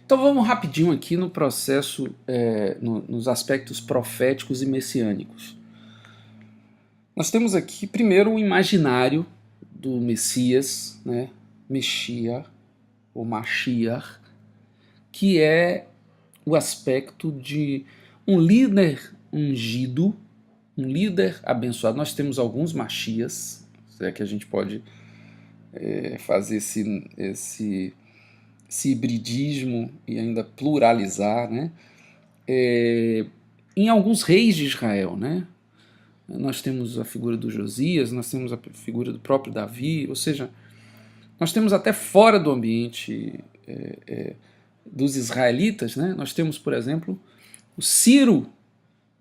Então vamos rapidinho aqui no processo, nos aspectos proféticos e messiânicos. Nós temos aqui primeiro o imaginário do Messias, né? Messias, ou Mashiach, que é o aspecto de um líder ungido, um líder abençoado. Nós temos alguns Mashias, se é que a gente pode fazer esse hibridismo e ainda pluralizar, né? Em alguns reis de Israel, né? Nós temos a figura do Josias, nós temos a figura do próprio Davi, ou seja, nós temos até fora do ambiente dos israelitas, né? Nós temos, por exemplo, o Ciro,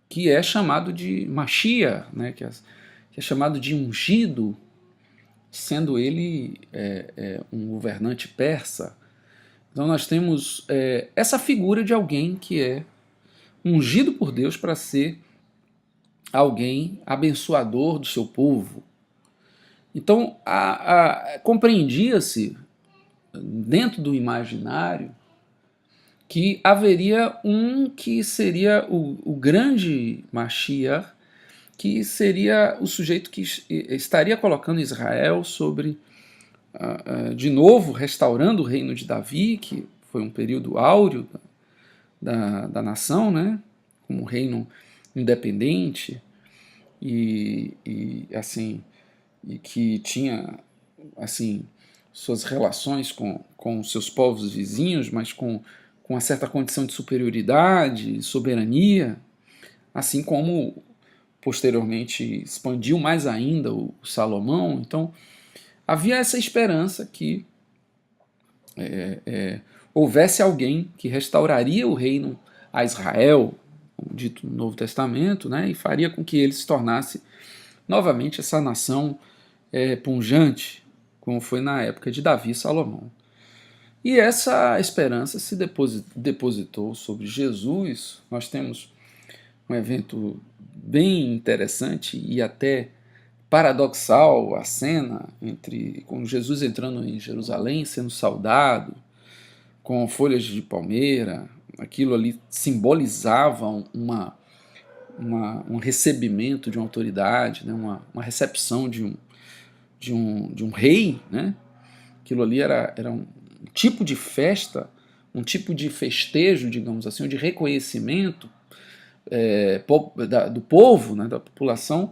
que é chamado de Mashiach, né? que é chamado de ungido, sendo ele um governante persa. Então nós temos essa figura de alguém que é ungido por Deus para ser alguém abençoador do seu povo. Então compreendia-se dentro do imaginário que haveria um que seria o grande Mashiach, que seria o sujeito que estaria colocando Israel sobre, de novo, restaurando o reino de Davi, que foi um período áureo da nação, né? Como um reino independente e que tinha assim suas relações com seus povos vizinhos, mas com uma certa condição de superioridade, soberania, assim como posteriormente expandiu mais ainda o Salomão. Então havia essa esperança que houvesse alguém que restauraria o reino a Israel, como dito no Novo Testamento, né, e faria com que ele se tornasse novamente essa nação pujante, como foi na época de Davi e Salomão. E essa esperança se depositou sobre Jesus. Nós temos um evento bem interessante e até paradoxal, a cena com Jesus entrando em Jerusalém, sendo saudado, com folhas de palmeira. Aquilo ali simbolizava um recebimento de uma autoridade, né? uma recepção de um rei, né? Aquilo ali era um tipo de festa, um tipo de festejo, digamos assim, de reconhecimento do povo, né, da população,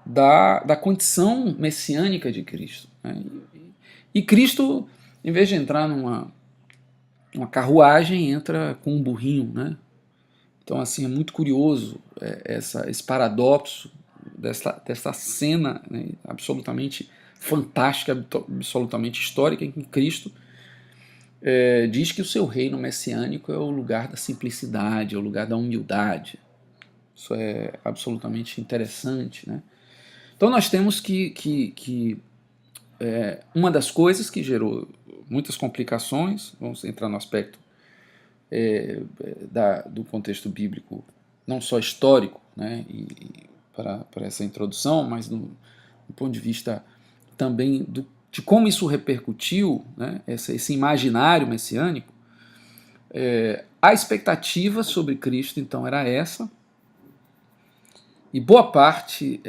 da condição messiânica de Cristo. Né? E Cristo, em vez de entrar numa carruagem, entra com um burrinho. Né? Então, assim, é muito curioso esse paradoxo dessa cena, né, absolutamente fantástica, absolutamente histórica, em que Cristo diz que o seu reino messiânico é o lugar da simplicidade, é o lugar da humildade. Isso é absolutamente interessante. Né? Então nós temos que uma das coisas que gerou muitas complicações, vamos entrar no aspecto do contexto bíblico, não só histórico, né, para essa introdução, mas do ponto de vista também de como isso repercutiu, né, esse imaginário messiânico. A expectativa sobre Cristo, então, era essa, e boa parte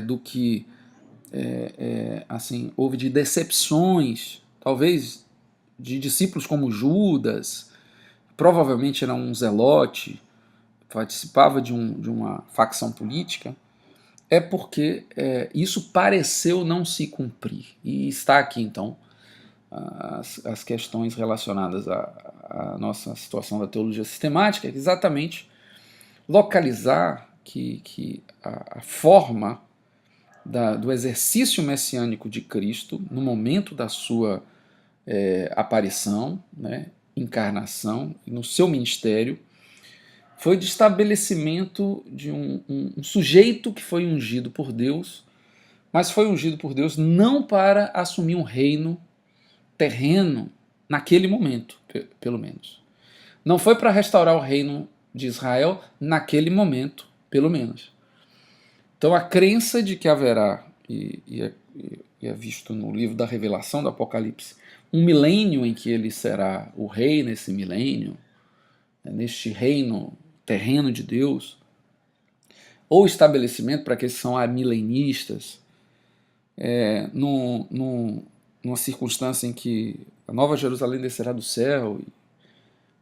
do que assim, houve de decepções, talvez de discípulos como Judas, provavelmente era um zelote, participava de uma facção política, é porque isso pareceu não se cumprir. E está aqui, então, as questões relacionadas à nossa situação da teologia sistemática, exatamente localizar que a forma do exercício messiânico de Cristo, no momento da sua aparição, né, encarnação, e no seu ministério, foi de estabelecimento de um sujeito que foi ungido por Deus, mas foi ungido por Deus não para assumir um reino terreno naquele momento, pelo menos. Não foi para restaurar o reino de Israel naquele momento, pelo menos. Então a crença de que haverá, e e é visto no livro da Revelação, do Apocalipse, um milênio em que ele será o rei nesse milênio, neste reino terreno de Deus, ou estabelecimento para aqueles que são amilenistas, numa circunstância em que a Nova Jerusalém descerá do céu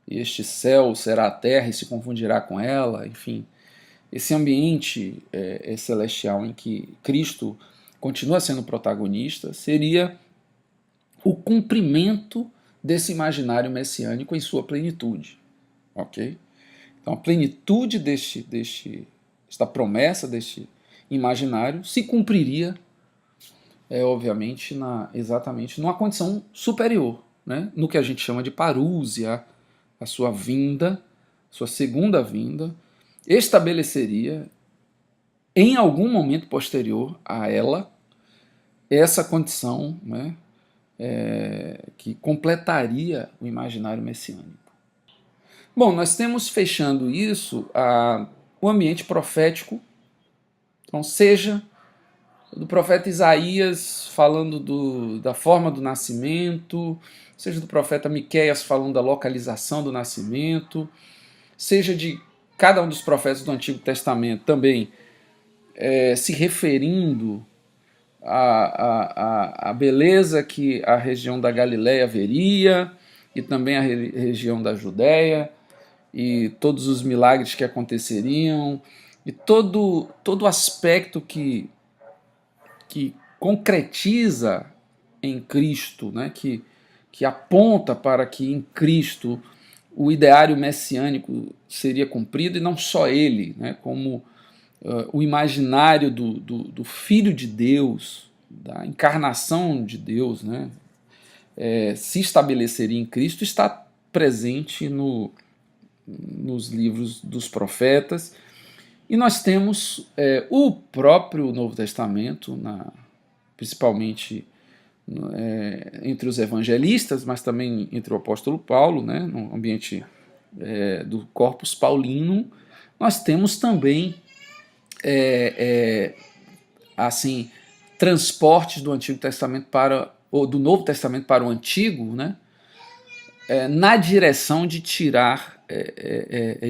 e este céu será a terra e se confundirá com ela, enfim, esse ambiente celestial em que Cristo continua sendo protagonista seria o cumprimento desse imaginário messiânico em sua plenitude, ok? Então a plenitude desta promessa, deste imaginário, se cumpriria obviamente exatamente numa condição superior, né? No que a gente chama de parúzia, a sua vinda, sua segunda vinda, estabeleceria em algum momento posterior a ela essa condição, né, que completaria o imaginário messiânico. Bom, nós temos, fechando isso, o ambiente profético, então seja do profeta Isaías falando da forma do nascimento, seja do profeta Miqueias falando da localização do nascimento, seja de cada um dos profetas do Antigo Testamento também se referindo à beleza que a região da Galileia veria, e também a região da Judéia, e todos os milagres que aconteceriam, e todo o aspecto que concretiza em Cristo, né, que aponta para que em Cristo o ideário messiânico seria cumprido, e não só ele, né, como o imaginário do Filho de Deus, da encarnação de Deus, né, se estabeleceria em Cristo, está presente nos livros dos profetas. E nós temos o próprio Novo Testamento, principalmente entre os evangelistas, mas também entre o apóstolo Paulo, né, no ambiente do corpus paulino. Nós temos também assim, transportes do Antigo Testamento ou do Novo Testamento para o Antigo, né, na direção de tirar,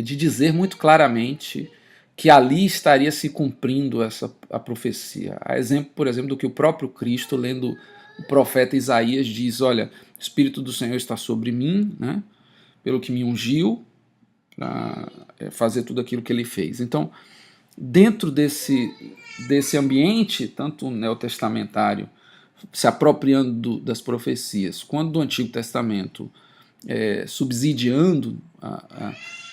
de dizer muito claramente que ali estaria se cumprindo a profecia. A exemplo, por exemplo, do que o próprio Cristo, lendo o profeta Isaías, diz: olha, o Espírito do Senhor está sobre mim, né, pelo que me ungiu para fazer tudo aquilo que ele fez. Então, dentro desse ambiente, tanto neotestamentário, se apropriando das profecias, quanto do Antigo Testamento, subsidiando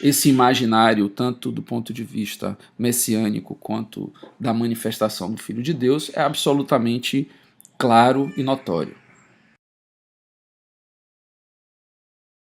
esse imaginário, tanto do ponto de vista messiânico quanto da manifestação do Filho de Deus, é absolutamente claro e notório.